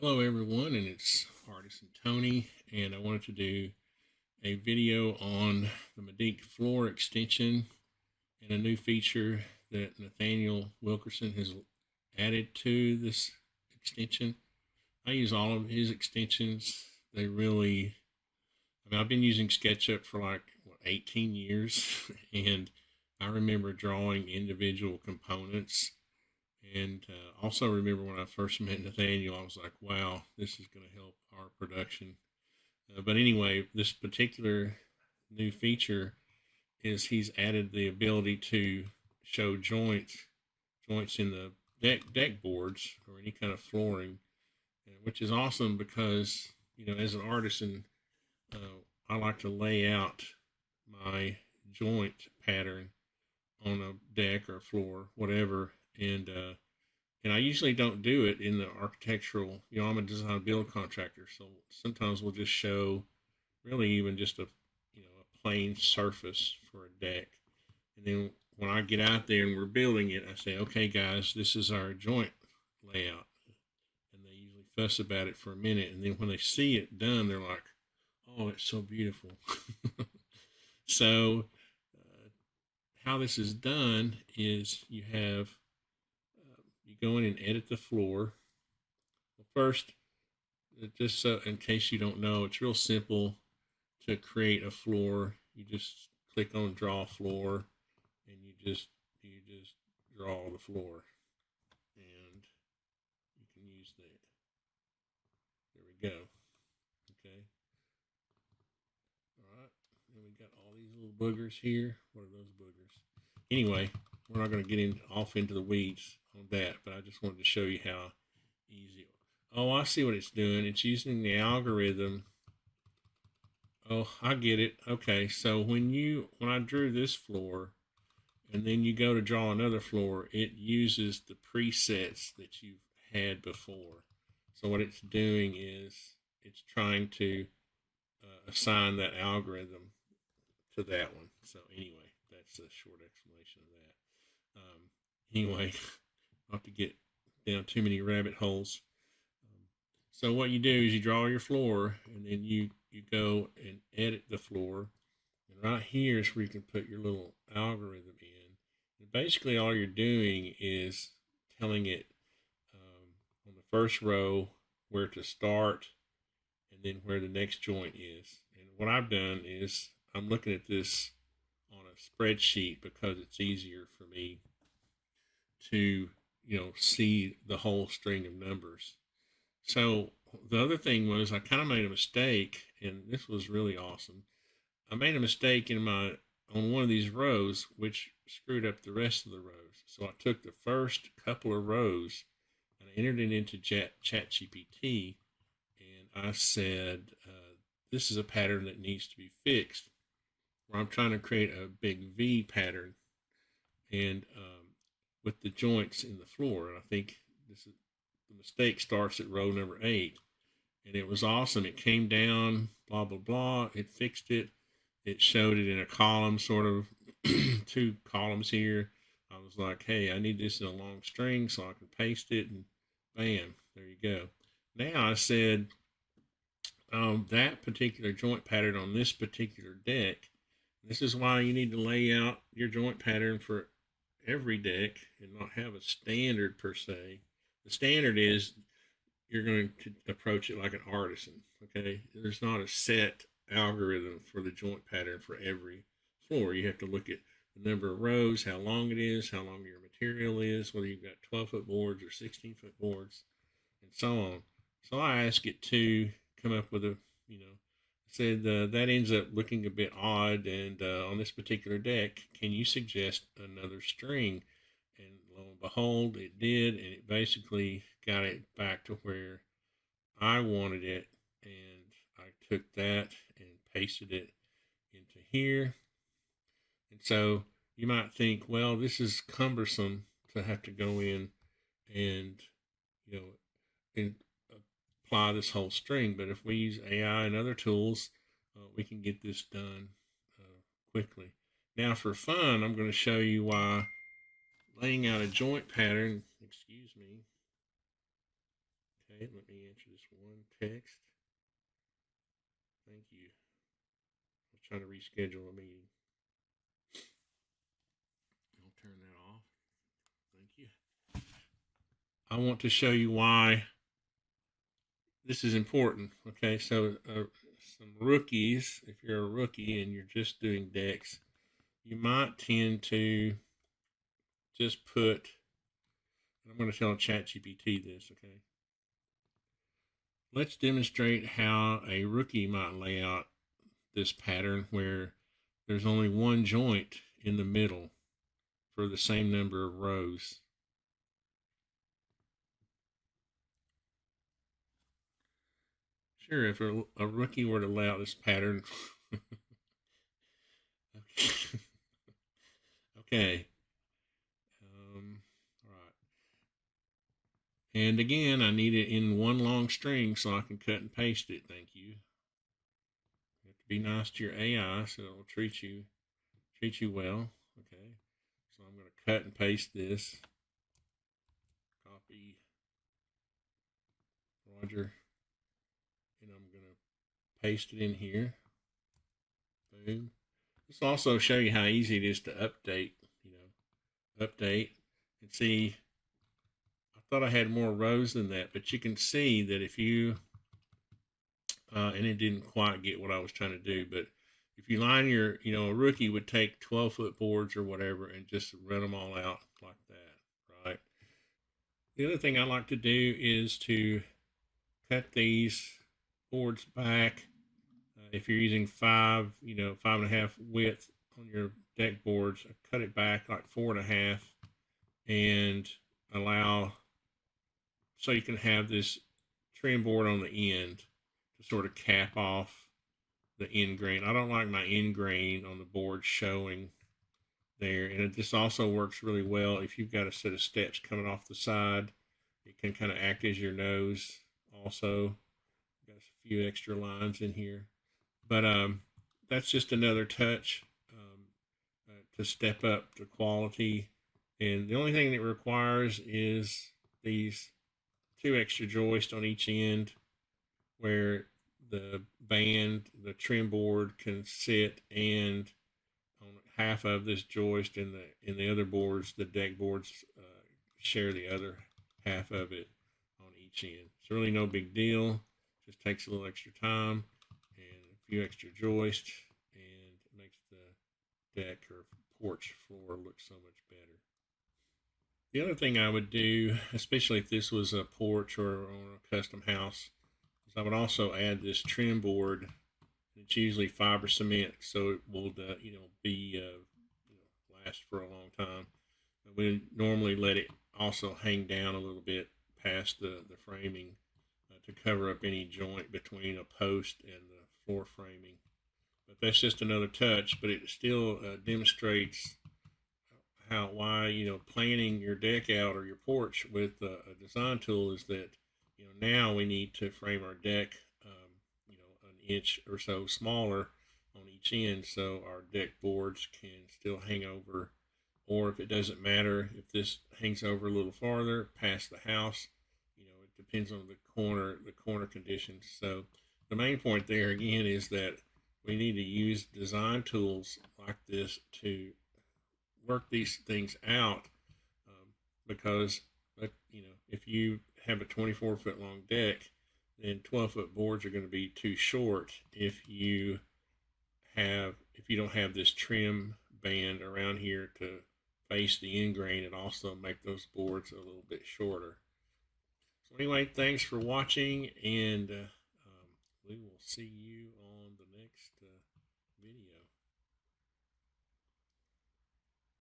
Hello everyone, and it's Artisan Tony, and I wanted to do a video on the Medeek floor extension and a new feature that Nathaniel Wilkerson has added to this extension. I use all of his extensions. They really, I've been using SketchUp for like 18 years, and I remember drawing individual components and also remember when I first met Nathaniel, I was like, wow, this is going to help our production. But anyway, this particular new feature is he's added the ability to show joints in the deck boards or any kind of flooring, which is awesome because, as an artisan, I like to lay out my joint pattern on a deck or floor, whatever, and I usually don't do it in the architectural. I'm a design build contractor, so sometimes we'll just show really even just a plain surface for a deck, and then when I get out there and we're building it, I say, okay, guys, this is our joint layout, and they usually fuss about it for a minute, and then when they see it done, they're like, oh, it's so beautiful. So how this is done is you go in and edit the floor. Well, first, just so in case you don't know, it's real simple to create a floor. You just click on draw floor, and you just draw the floor, and you can use that. There we go. Okay. All right. And we got all these little boogers here. What are those boogers? Anyway, we're not going to get off into the weeds on that, but I just wanted to show you how easy. Oh, I see what it's doing. It's using the algorithm. Oh, I get it. Okay, so when I drew this floor, and then you go to draw another floor, it uses the presets that you've had before. So what it's doing is it's trying to assign that algorithm to that one. So anyway, that's a short explanation of that. Anyway, not to get down too many rabbit holes. So what you do is you draw your floor, and then you go and edit the floor. And right here is where you can put your little algorithm in. And basically, all you're doing is telling it on the first row where to start, and then where the next joint is. And what I've done is I'm looking at this on a spreadsheet because it's easier for me to see the whole string of numbers. So the other thing was I kind of made a mistake, and this was really awesome. I made a mistake on one of these rows, which screwed up the rest of the rows. So I took the first couple of rows and I entered it into ChatGPT, and I said, this is a pattern that needs to be fixed. Where I'm trying to create a big V pattern, and with the joints in the floor. And I think the mistake starts at row number 8, and it was awesome. It came down, blah blah blah. It fixed it. It showed it in a column, sort of 2 columns here. I was like, hey, I need this in a long string so I can paste it, and bam, there you go. Now I said that particular joint pattern on this particular deck. This is why you need to lay out your joint pattern for every deck and not have a standard per se. The standard is you're going to approach it like an artisan. Okay, there's not a set algorithm for the joint pattern for every floor. You have to look at the number of rows, how long it is, how long your material is, whether you've got 12-foot boards or 16-foot boards, and so on. So I asked it to come up with said that ends up looking a bit odd, and on this particular deck, can you suggest another string? And lo and behold, it did, and it basically got it back to where I wanted it, and I took that and pasted it into here. And so you might think, well, this is cumbersome to have to go in and and apply this whole string. But if we use AI and other tools, we can get this done quickly. Now for fun, I'm going to show you why laying out a joint pattern, excuse me, okay, Okay, let me answer this one text. Thank you. I was trying to reschedule a meeting. I'll turn that off. Thank you. I want to show you why this is important. Okay, so some rookies, if you're a rookie and you're just doing decks, you might tend to just put, I'm going to tell ChatGPT this, okay? Let's demonstrate how a rookie might lay out this pattern where there's only one joint in the middle for the same number of rows. Sure, if a rookie were to lay out this pattern, okay. All right. And again, I need it in one long string so I can cut and paste it. Thank you. You have to be nice to your AI so it will treat you well. Okay. So I'm going to cut and paste this. Copy Roger. And I'm going to paste it in here. Boom. This will also show you how easy it is to update. Update and see. I thought I had more rows than that, but you can see that if you and it didn't quite get what I was trying to do, but if you line your, a rookie would take 12-foot boards or whatever and just run them all out like that, right? The other thing I like to do is to cut these boards back. If you're using 5.5 width on your deck boards, cut it back like 4.5 and allow so you can have this trim board on the end to sort of cap off the end grain. I don't like my end grain on the board showing there. And this also works really well if you've got a set of steps coming off the side. It can kind of act as your nose also. Got a few extra lines in here. But that's just another touch to step up the quality. And the only thing that requires is these 2 extra joists on each end where the trim board can sit, and on half of this joist in the other boards, the deck boards share the other half of it on each end. It's really no big deal. Just takes a little extra time and a few extra joists, and it makes the deck or porch floor look so much better. The other thing I would do, especially if this was a porch or on a custom house, is I would also add this trim board. It's usually fiber cement, so it will, last for a long time. We normally let it also hang down a little bit past the framing to cover up any joint between a post and the floor framing. But that's just another touch, but it still demonstrates why planning your deck out or your porch with a design tool is that now we need to frame our deck an inch or so smaller on each end so our deck boards can still hang over, or if it doesn't matter if this hangs over a little farther past the house, it depends on the corner conditions. So the main point there again is that we need to use design tools like this to work these things out, because if you have a 24-foot long deck, then 12-foot boards are going to be too short if you don't have this trim band around here to face the end grain and also make those boards a little bit shorter. So anyway, thanks for watching, and we will see you on the next video.